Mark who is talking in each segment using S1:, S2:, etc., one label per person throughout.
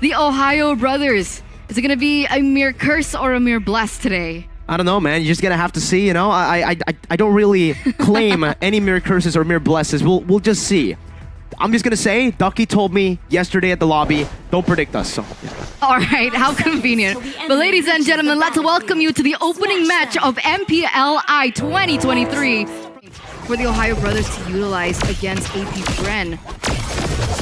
S1: the Thehiobrothers. Is it gonna be a mere curse or a mere bless today?
S2: I don't know, man. You're just gonna have to see. You know, I don't really claim any mere curses or mere blesses. We'll just see. I'm just gonna say, Ducky told me yesterday at the lobby, don't predict us. So. Yeah.
S1: All right, how convenient. But ladies and gentlemen, let's welcome you to the opening match of MPLI 2023 for the Thehiobrothers to utilize against AP Bren.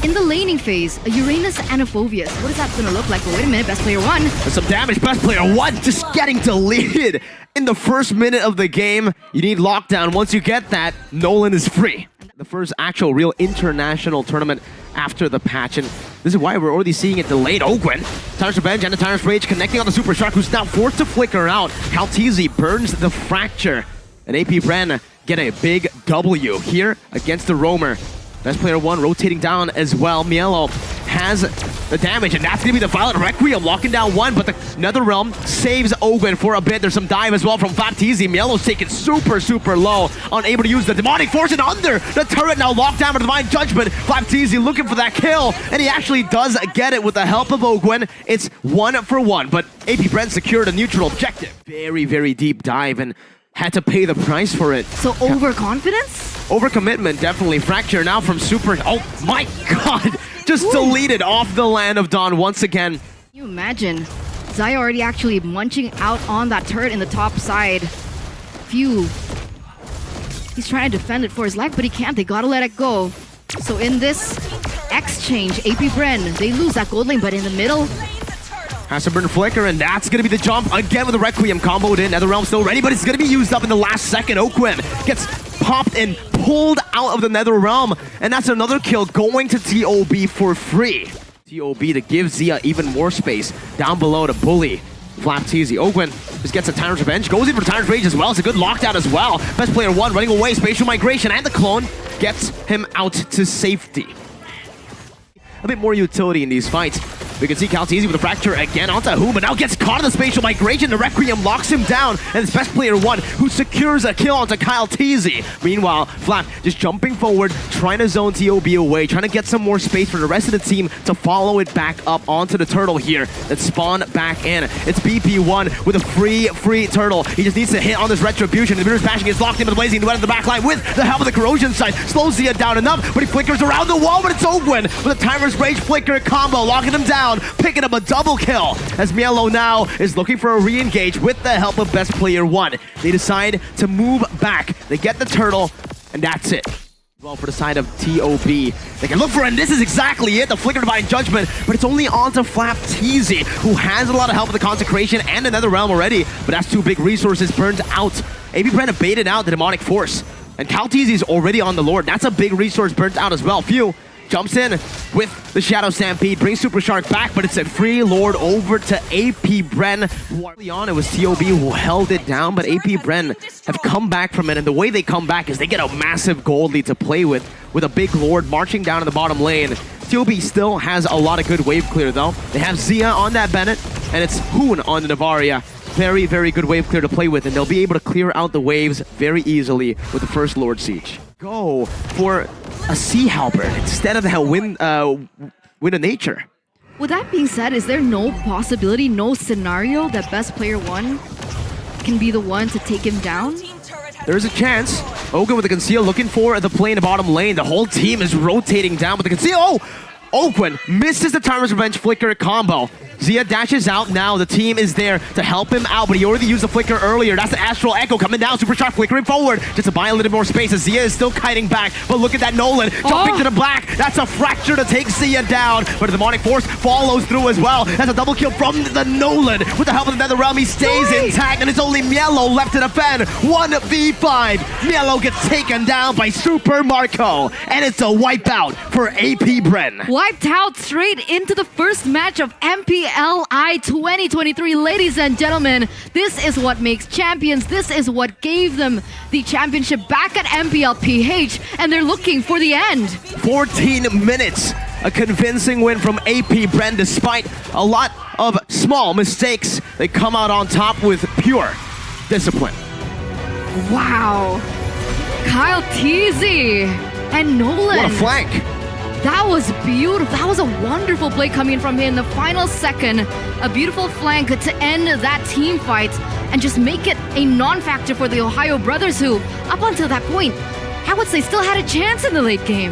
S1: In the laning phase, a Uranus and a Phobius. What is that gonna look like? But wait a minute, best player one.
S2: There's some damage, best player one, just getting deleted in the first minute of the game. You need lockdown. Once you get that, Nolan is free. The first actual real international tournament after the patch, and this is why we're already seeing it delayed. Ogwen, Tyrant's Revenge and the Tyrant's Rage connecting on the Super Shark, who's now forced to flicker out. Kaltizi burns the Fracture, and AP Bren get a big W here against the Roamer. Best player one rotating down as well. Mielo has the damage, and that's going to be the Violent Requiem locking down one, but the NetherRealm saves Ogwen for a bit. There's some dive as well from Flapteezy. Mielo's taken super low, unable to use the Demonic Force, and under the turret now locked down by Divine Judgment. Flapteezy looking for that kill, and he actually does get it with the help of Ogwen. It's 1-for-1, but AP Bren secured a neutral objective. Very deep dive, and had to pay the price for it.
S1: So overconfidence?
S2: Overcommitment, definitely. Fracture now from Super. Oh my god! Just deleted off the Land of Dawn once again.
S1: Can you imagine? Zaya already actually munching out on that turret in the top side. Phew. He's trying to defend it for his life, but he can't. They gotta let it go. So in this exchange, AP Bren, they lose that gold lane, but in the middle,
S2: has to burn Flicker, and that's going to be the jump again with the Requiem comboed in. NetherRealm still ready, but it's going to be used up in the last second. Ogwen gets popped and pulled out of the NetherRealm, and that's another kill going to TOB for free. TOB to give Zia even more space down below to bully Flapteezy. Ogwen just gets a Tyrant's Revenge, goes in for Tyrant's Rage as well. It's a good lockdown as well. Best player one running away, Spatial Migration, and the clone gets him out to safety. A bit more utility in these fights. We can see Kaltizi with the Fracture again onto Who, but now gets caught in the Spatial Migration. The Requiem locks him down, and it's best player one who secures a kill onto Kaltizi. Meanwhile, Flap just jumping forward, trying to zone TOB away, trying to get some more space for the rest of the team to follow it back up onto the turtle here. Let's spawn back in. It's BP1 with a free turtle. He just needs to hit on this Retribution. The Mirror's Bashing is locked into the Blazing Duet in the back line with the help of the Corrosion Sight. Slows Zia down enough, but he flickers around the wall, but it's Ogwen with a Tyrant's Rage Flicker combo, locking him down, picking up a double kill as Mielo now is looking for a re-engage with the help of best player one. They decide to move back. They get the turtle, and that's it. Well, for the side of TOB, they can look for it, and this is exactly it, the Flicker Divine Judgment, but it's only onto Flapteezy, who has a lot of help with the Consecration and another realm already, but that's two big resources burned out. AP Bren baited out the Demonic Force, and Kaltizi's already on the Lord. That's a big resource burnt out as well. Phew jumps in with the Shadow Stampede, brings Super Shark back, but it's a free Lord over to AP Bren. Early on, it was TOB who held it down, but AP Bren have come back from it, and the way they come back is they get a massive gold lead to play with a big Lord marching down in the bottom lane. TOB still has a lot of good wave clear, though. They have Zia on that Bennett, and it's Hoon on the Navaria. Very good wave clear to play with, and they'll be able to clear out the waves very easily with the first Lord Siege. Go for a Sea Halberd instead of the Wind of Nature.
S1: With that being said, is there no possibility, no scenario that best player one can be the one to take him down?
S2: There's a chance. Ogwen with the Conceal looking for the play in the bottom lane. The whole team is rotating down with the Conceal. Oh! Ogwen misses the Tyrant's Revenge Flicker combo. Zia dashes out now. The team is there to help him out, but he already used the Flicker earlier. That's the Astral Echo coming down. Super Shark flickering forward just to buy a little more space as Zia is still kiting back. But look at that Nolan jumping to the black. That's a Fracture to take Zia down. But the Demonic Force follows through as well. That's a double kill from the Nolan. With the help of the NetherRealm, he stays intact, and it's only Mielo left to defend. 1v5. Mielo gets taken down by Super Marco, and it's a wipeout for AP Bren.
S1: Wiped out straight into the first match of MPLI 2023. Ladies and gentlemen, this is what makes champions. This is what gave them the championship back at MPLPH, and they're looking for the end.
S2: 14 minutes. A convincing win from AP Bren despite a lot of small mistakes. They come out on top with pure discipline.
S1: Wow. Kyle Teasy and Nolan.
S2: What a flank.
S1: That was beautiful. That was a wonderful play coming in from him in the final second. A beautiful flank to end that team fight and just make it a non-factor for the Ohio brothers who, up until that point, I would say still had a chance in the late game.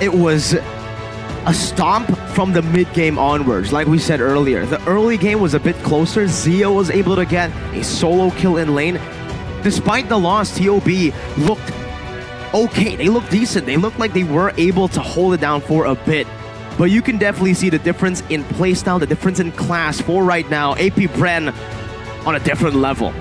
S2: It was a stomp from the mid-game onwards, like we said earlier. The early game was a bit closer. Zio was able to get a solo kill in lane. Despite the loss, TOB looked okay. They looked decent. They looked like they were able to hold it down for a bit. But you can definitely see the difference in playstyle, the difference in class for right now. AP Bren on a different level.